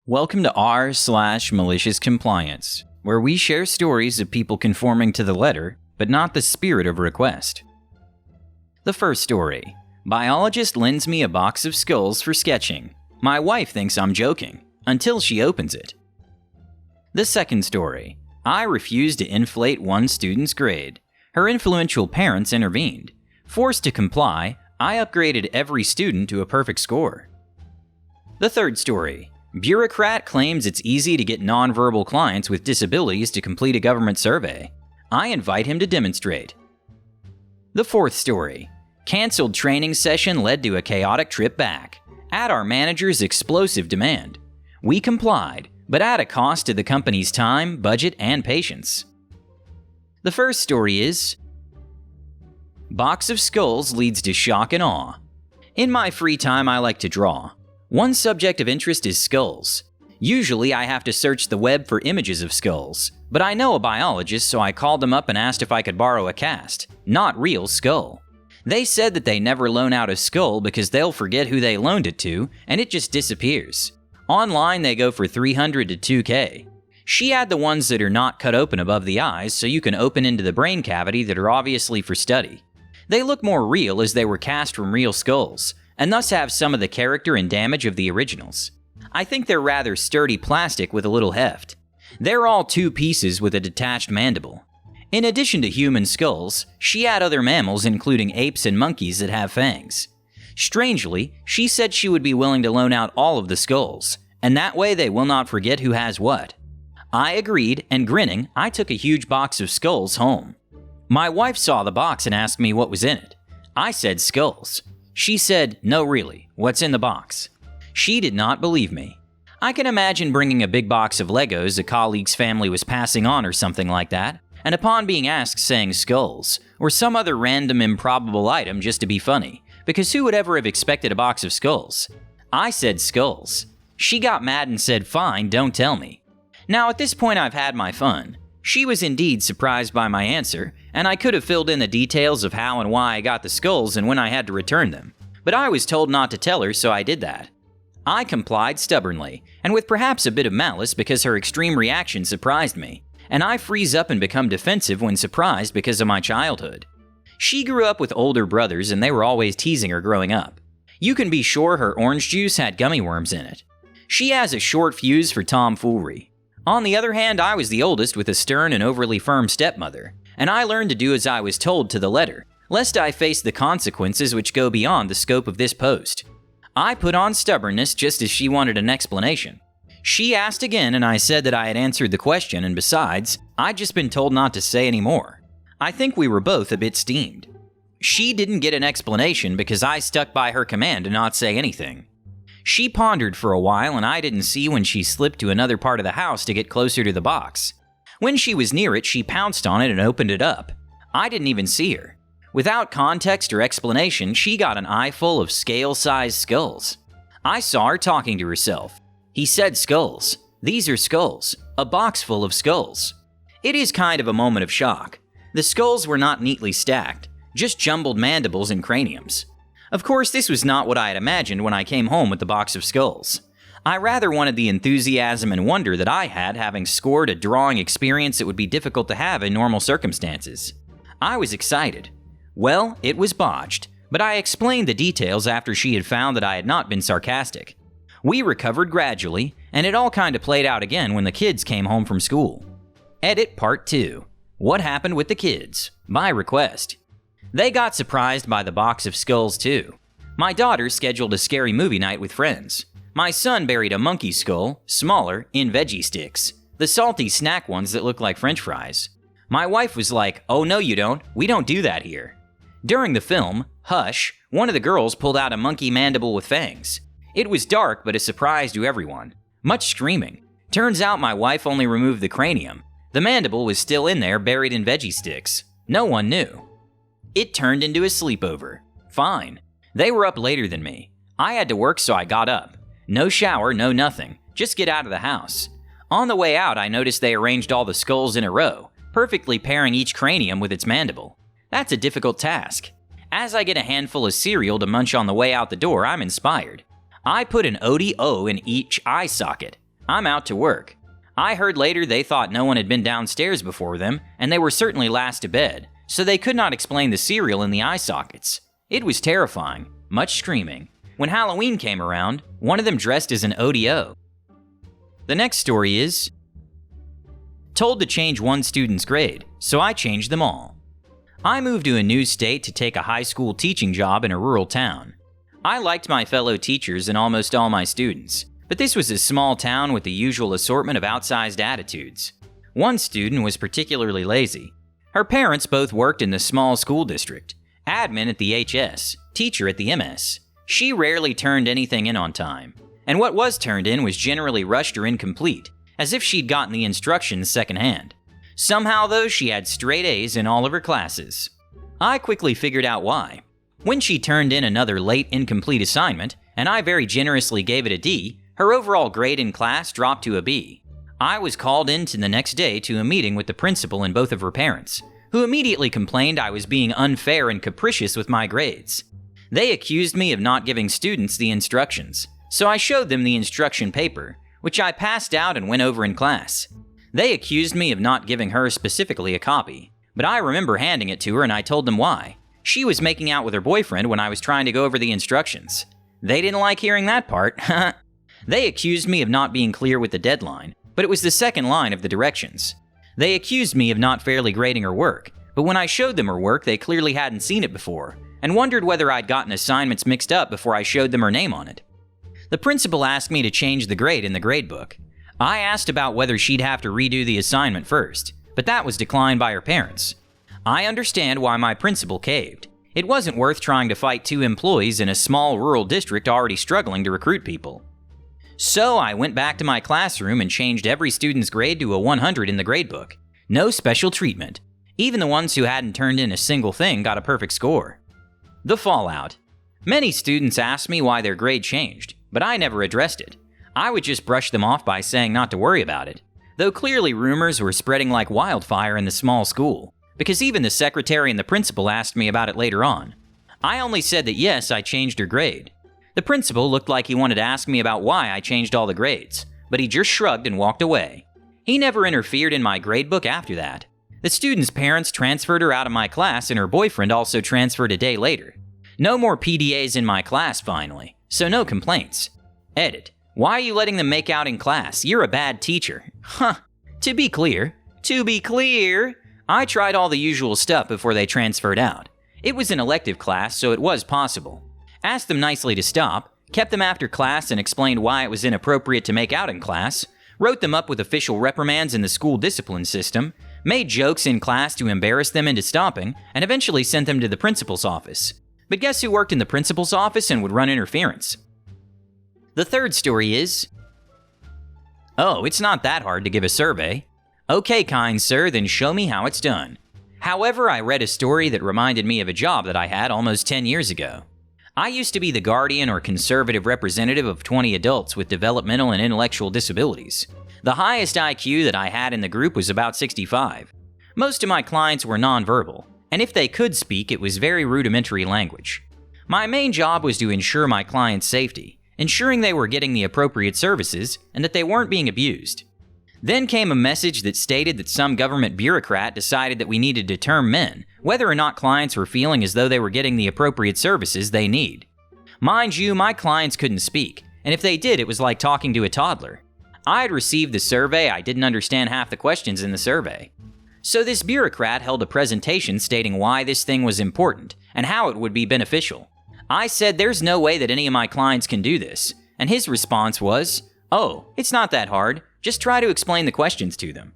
Welcome to r/MaliciousCompliance, where we share stories of people conforming to the letter, but not the spirit of request. The first story. Biologist lends me a box of skulls for sketching. My wife thinks I'm joking, until she opens it. The second story. I refused to inflate one student's grade. Her influential parents intervened. Forced to comply, I upgraded every student to a perfect score. The third story. Bureaucrat claims it's easy to get nonverbal clients with disabilities to complete a government survey. I invite him to demonstrate. The fourth story. Cancelled training session led to a chaotic trip back. At our manager's explosive demand. We complied, but at a cost to the company's time, budget, and patience. The first story is Box of Skulls leads to shock and awe. In my free time, I like to draw. One subject of interest is skulls. Usually I have to search the web for images of skulls, but I know a biologist, so I called them up and asked if I could borrow a cast, not real skull. They said that they never loan out a skull because they'll forget who they loaned it to, and it just disappears. Online they go for $300 to $2K. She had the ones that are not cut open above the eyes, so you can open into the brain cavity that are obviously for study. They look more real as they were cast from real skulls, and thus have some of the character and damage of the originals. I think they're rather sturdy plastic with a little heft. They're all two pieces with a detached mandible. In addition to human skulls, she had other mammals including apes and monkeys that have fangs. Strangely, she said she would be willing to loan out all of the skulls, and that way they will not forget who has what. I agreed, and grinning, I took a huge box of skulls home. My wife saw the box and asked me what was in it. I said skulls. She said, "No really, what's in the box?" She did not believe me. I can imagine bringing a big box of Legos a colleague's family was passing on or something like that, and upon being asked saying skulls, or some other random improbable item just to be funny, because who would ever have expected a box of skulls? I said skulls. She got mad and said, "Fine, don't tell me." Now at this point I've had my fun. She was indeed surprised by my answer, and I could have filled in the details of how and why I got the skulls and when I had to return them. But I was told not to tell her, so I did that. I complied stubbornly, and with perhaps a bit of malice because her extreme reaction surprised me, and I freeze up and become defensive when surprised because of my childhood. She grew up with older brothers and they were always teasing her growing up. You can be sure her orange juice had gummy worms in it. She has a short fuse for tomfoolery. On the other hand, I was the oldest with a stern and overly firm stepmother, and I learned to do as I was told to the letter, lest I face the consequences which go beyond the scope of this post. I put on stubbornness just as she wanted an explanation. She asked again and I said that I had answered the question, and besides, I'd just been told not to say any more. I think we were both a bit steamed. She didn't get an explanation because I stuck by her command to not say anything. She pondered for a while and I didn't see when she slipped to another part of the house to get closer to the box. When she was near it, she pounced on it and opened it up. I didn't even see her. Without context or explanation, she got an eyeful of scale-sized skulls. I saw her talking to herself. He said skulls. These are skulls. A box full of skulls. It is kind of a moment of shock. The skulls were not neatly stacked, just jumbled mandibles and craniums. Of course, this was not what I had imagined when I came home with the box of skulls. I rather wanted the enthusiasm and wonder that I had having scored a drawing experience that would be difficult to have in normal circumstances. I was excited. Well, it was botched, but I explained the details after she had found that I had not been sarcastic. We recovered gradually, and it all kind of played out again when the kids came home from school. Edit Part 2. What happened with the kids? By request. They got surprised by the box of skulls too. My daughter scheduled a scary movie night with friends. My son buried a monkey skull, smaller, in veggie sticks. The salty snack ones that look like French fries. My wife was like, "Oh no you don't, we don't do that here." During the film, Hush, one of the girls pulled out a monkey mandible with fangs. It was dark but a surprise to everyone. Much screaming. Turns out my wife only removed the cranium. The mandible was still in there buried in veggie sticks. No one knew. It turned into a sleepover. Fine. They were up later than me. I had to work so I got up. No shower, no nothing. Just get out of the house. On the way out I noticed they arranged all the skulls in a row, perfectly pairing each cranium with its mandible. That's a difficult task. As I get a handful of cereal to munch on the way out the door, I'm inspired. I put an ODO in each eye socket. I'm out to work. I heard later they thought no one had been downstairs before them, and they were certainly last to bed, so they could not explain the cereal in the eye sockets. It was terrifying, much screaming. When Halloween came around, one of them dressed as an ODO. The next story is told to change one student's grade, so I changed them all. I moved to a new state to take a high school teaching job in a rural town. I liked my fellow teachers and almost all my students, but this was a small town with the usual assortment of outsized attitudes. One student was particularly lazy. Her parents both worked in the small school district, admin at the HS, teacher at the MS. She rarely turned anything in on time, and what was turned in was generally rushed or incomplete, as if she'd gotten the instructions secondhand. Somehow, though, she had straight A's in all of her classes. I quickly figured out why. When she turned in another late, incomplete assignment, and I very generously gave it a D, her overall grade in class dropped to a B. I was called in the next day to a meeting with the principal and both of her parents, who immediately complained I was being unfair and capricious with my grades. They accused me of not giving students the instructions, so I showed them the instruction paper, which I passed out and went over in class. They accused me of not giving her specifically a copy, but I remember handing it to her and I told them why. She was making out with her boyfriend when I was trying to go over the instructions. They didn't like hearing that part. They accused me of not being clear with the deadline, but it was the second line of the directions. They accused me of not fairly grading her work, but when I showed them her work, they clearly hadn't seen it before, and wondered whether I'd gotten assignments mixed up before I showed them her name on it. The principal asked me to change the grade in the gradebook. I asked about whether she'd have to redo the assignment first, but that was declined by her parents. I understand why my principal caved. It wasn't worth trying to fight two employees in a small rural district already struggling to recruit people. So I went back to my classroom and changed every student's grade to a 100 in the gradebook. No special treatment. Even the ones who hadn't turned in a single thing got a perfect score. The fallout. Many students asked me why their grade changed, but I never addressed it. I would just brush them off by saying not to worry about it, though clearly rumors were spreading like wildfire in the small school, because even the secretary and the principal asked me about it later on. I only said that yes, I changed her grade. The principal looked like he wanted to ask me about why I changed all the grades, but he just shrugged and walked away. He never interfered in my gradebook after that. The student's parents transferred her out of my class and her boyfriend also transferred a day later. No more PDAs in my class finally, so no complaints. Edit. Why are you letting them make out in class? You're a bad teacher. Huh. To be clear, I tried all the usual stuff before they transferred out. It was an elective class, so it was possible. Asked them nicely to stop, kept them after class and explained why it was inappropriate to make out in class, wrote them up with official reprimands in the school discipline system, made jokes in class to embarrass them into stopping, and eventually sent them to the principal's office. But guess who worked in the principal's office and would run interference? The third story is, oh, it's not that hard to give a survey. Okay, kind sir, then show me how it's done. However, I read a story that reminded me of a job that I had almost 10 years ago. I used to be the guardian or conservative representative of 20 adults with developmental and intellectual disabilities. The highest IQ that I had in the group was about 65. Most of my clients were nonverbal, and if they could speak, it was very rudimentary language. My main job was to ensure my clients' safety, ensuring they were getting the appropriate services and that they weren't being abused. Then came a message that stated that some government bureaucrat decided that we needed to term men, whether or not clients were feeling as though they were getting the appropriate services they need. Mind you, my clients couldn't speak, and if they did, it was like talking to a toddler. I had received the survey, I didn't understand half the questions in the survey. So this bureaucrat held a presentation stating why this thing was important and how it would be beneficial. I said there's no way that any of my clients can do this, and his response was, oh, it's not that hard, just try to explain the questions to them.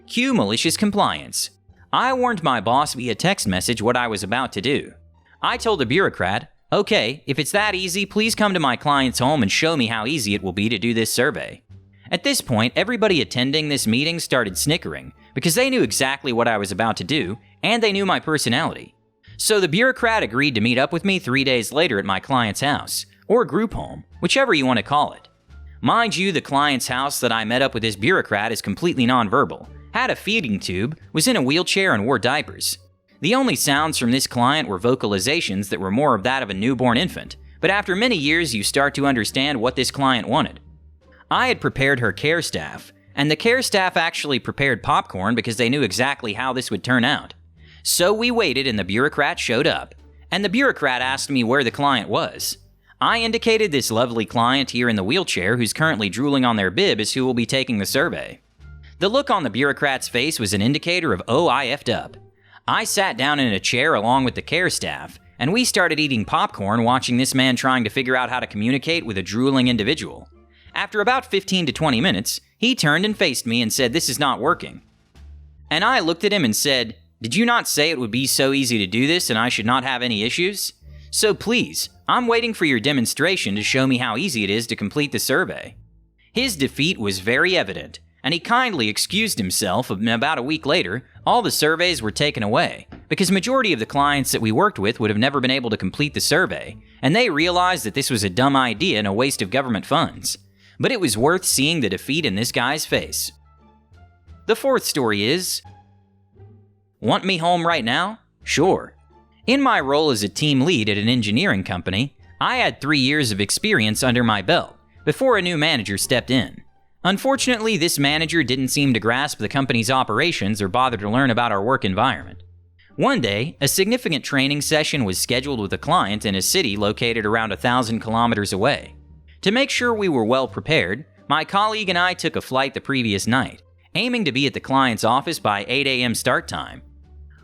Cue malicious compliance. I warned my boss via text message what I was about to do. I told the bureaucrat, okay, if it's that easy, please come to my client's home and show me how easy it will be to do this survey. At this point, everybody attending this meeting started snickering because they knew exactly what I was about to do, and they knew my personality. So the bureaucrat agreed to meet up with me 3 days later at my client's house, or group home, whichever you want to call it. Mind you, the client's house that I met up with this bureaucrat is completely nonverbal, had a feeding tube, was in a wheelchair, and wore diapers. The only sounds from this client were vocalizations that were more of that of a newborn infant, but after many years you start to understand what this client wanted. I had prepared her care staff, and the care staff actually prepared popcorn because they knew exactly how this would turn out. So we waited and the bureaucrat showed up, and the bureaucrat asked me where the client was. I indicated this lovely client here in the wheelchair who's currently drooling on their bib is who will be taking the survey. The look on the bureaucrat's face was an indicator of, oh, I effed up. I sat down in a chair along with the care staff, and we started eating popcorn watching this man trying to figure out how to communicate with a drooling individual. After about 15 to 20 minutes, he turned and faced me and said, "This is not working." And I looked at him and said, "Did you not say it would be so easy to do this and I should not have any issues? So please, I'm waiting for your demonstration to show me how easy it is to complete the survey." His defeat was very evident, and he kindly excused himself, and about a week later, all the surveys were taken away, because majority of the clients that we worked with would have never been able to complete the survey, and they realized that this was a dumb idea and a waste of government funds. But it was worth seeing the defeat in this guy's face. The fourth story is, want me home right now? Sure. In my role as a team lead at an engineering company, I had 3 years of experience under my belt before a new manager stepped in. Unfortunately, this manager didn't seem to grasp the company's operations or bother to learn about our work environment. One day, a significant training session was scheduled with a client in a city located around 1,000 kilometers away. To make sure we were well prepared, my colleague and I took a flight the previous night, aiming to be at the client's office by 8 a.m. start time.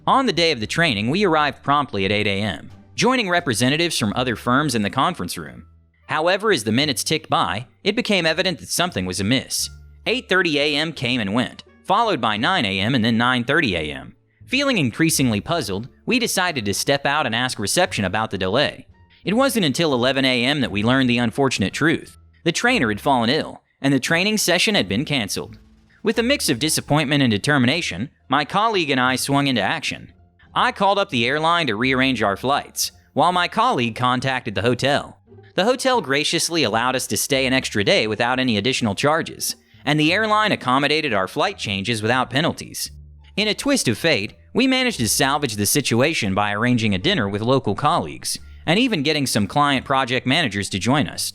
On the day of the training, we arrived promptly at 8 a.m., joining representatives from other firms in the conference room. However, as the minutes ticked by, it became evident that something was amiss. 8:30 a.m. came and went, followed by 9 a.m. and then 9:30 a.m. Feeling increasingly puzzled, we decided to step out and ask reception about the delay. It wasn't until 11 a.m. that we learned the unfortunate truth. The trainer had fallen ill, and the training session had been canceled. With a mix of disappointment and determination, my colleague and I swung into action. I called up the airline to rearrange our flights, while my colleague contacted the hotel. The hotel graciously allowed us to stay an extra day without any additional charges, and the airline accommodated our flight changes without penalties. In a twist of fate, we managed to salvage the situation by arranging a dinner with local colleagues, and even getting some client project managers to join us.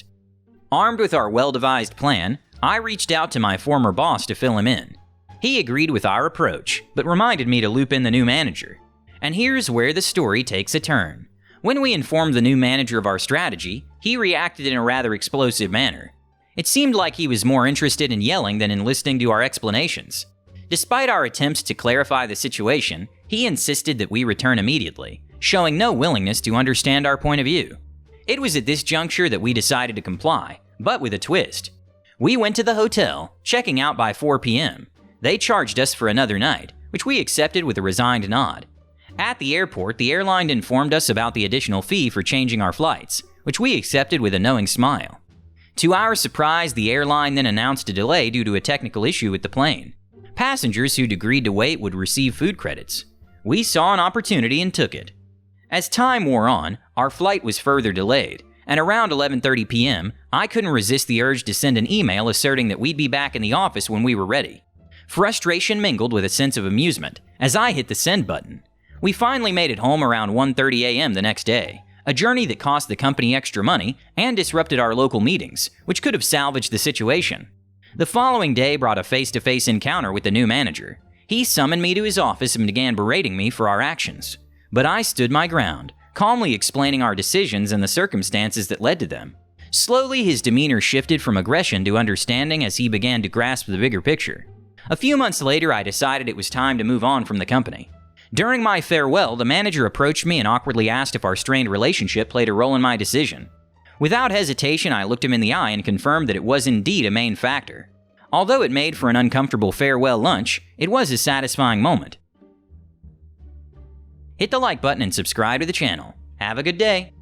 Armed with our well-devised plan, I reached out to my former boss to fill him in. He agreed with our approach, but reminded me to loop in the new manager. And here's where the story takes a turn. When we informed the new manager of our strategy, he reacted in a rather explosive manner. It seemed like he was more interested in yelling than in listening to our explanations. Despite our attempts to clarify the situation, he insisted that we return immediately, showing no willingness to understand our point of view. It was at this juncture that we decided to comply, but with a twist. We went to the hotel, checking out by 4 p.m. They charged us for another night, which we accepted with a resigned nod. At the airport, the airline informed us about the additional fee for changing our flights, which we accepted with a knowing smile. To our surprise, the airline then announced a delay due to a technical issue with the plane. Passengers who'd agreed to wait would receive food credits. We saw an opportunity and took it. As time wore on, our flight was further delayed, and around 11:30 p.m., I couldn't resist the urge to send an email asserting that we'd be back in the office when we were ready. Frustration mingled with a sense of amusement as I hit the send button. We finally made it home around 1:30 a.m. the next day, a journey that cost the company extra money and disrupted our local meetings, which could have salvaged the situation. The following day brought a face-to-face encounter with the new manager. He summoned me to his office and began berating me for our actions. But I stood my ground, calmly explaining our decisions and the circumstances that led to them. Slowly, his demeanor shifted from aggression to understanding as he began to grasp the bigger picture. A few months later, I decided it was time to move on from the company. During my farewell, the manager approached me and awkwardly asked if our strained relationship played a role in my decision. Without hesitation, I looked him in the eye and confirmed that it was indeed a main factor. Although it made for an uncomfortable farewell lunch, it was a satisfying moment. Hit the like button and subscribe to the channel. Have a good day.